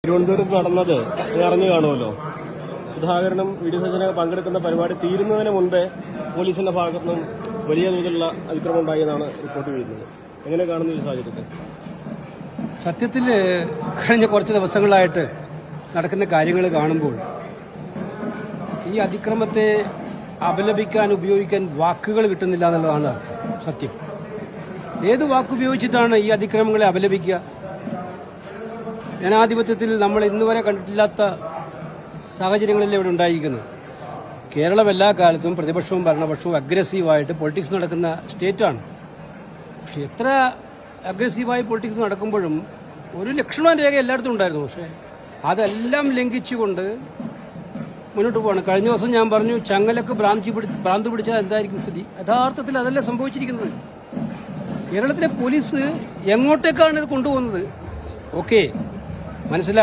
തിരുവനന്തപുരത്ത് നടന്നത് അറിഞ്ഞു കാണുമല്ലോ. സുധാകരനും വി ഡി സജീവനും പങ്കെടുക്കുന്ന പരിപാടി തീരുന്നതിന് മുൻപേ പോലീസിന്റെ ഭാഗത്തുനിന്നും വലിയ തോതിലുള്ള അതിക്രമം ഉണ്ടായെന്നാണ് റിപ്പോർട്ട് ചെയ്യുന്നത്. എങ്ങനെ കാണുന്ന ഈ സാഹചര്യത്തിൽ? സത്യത്തിൽ കഴിഞ്ഞ കുറച്ച് ദിവസങ്ങളായിട്ട് നടക്കുന്ന കാര്യങ്ങൾ കാണുമ്പോൾ ഈ അതിക്രമത്തെ അപലപിക്കാൻ ഉപയോഗിക്കാൻ വാക്കുകൾ കിട്ടുന്നില്ല എന്നുള്ളതാണ് അർത്ഥം. സത്യം. ഏത് വാക്കുപയോഗിച്ചിട്ടാണ് ഈ അതിക്രമങ്ങളെ അപലപിക്കുക? ജനാധിപത്യത്തിൽ നമ്മൾ ഇന്നുവരെ കണ്ടിട്ടില്ലാത്ത സാഹചര്യങ്ങളല്ലേ ഇവിടെ ഉണ്ടായിരിക്കുന്നത്. കേരളം എല്ലാ കാലത്തും പ്രതിപക്ഷവും ഭരണപക്ഷവും അഗ്രസീവായിട്ട് പൊളിറ്റിക്സ് നടക്കുന്ന സ്റ്റേറ്റാണ്. പക്ഷെ എത്ര അഗ്രസീവായി പൊളിറ്റിക്സ് നടക്കുമ്പോഴും ഒരു ലക്ഷണം രേഖ എല്ലായിടത്തും ഉണ്ടായിരുന്നു. പക്ഷേ അതെല്ലാം ലംഘിച്ചുകൊണ്ട് മുന്നോട്ട് പോകണം. കഴിഞ്ഞ ദിവസം ഞാൻ പറഞ്ഞു, ചങ്ങലക്ക് ഭ്രാന്ത് പിടിച്ചാൽ എന്തായിരിക്കും സ്ഥിതി? യഥാർത്ഥത്തിൽ അതല്ല സംഭവിച്ചിരിക്കുന്നത്. കേരളത്തിലെ പോലീസ് എങ്ങോട്ടേക്കാണ് ഇത് കൊണ്ടുപോകുന്നത്? ഓക്കെ, മനസ്സിലാക്കാം.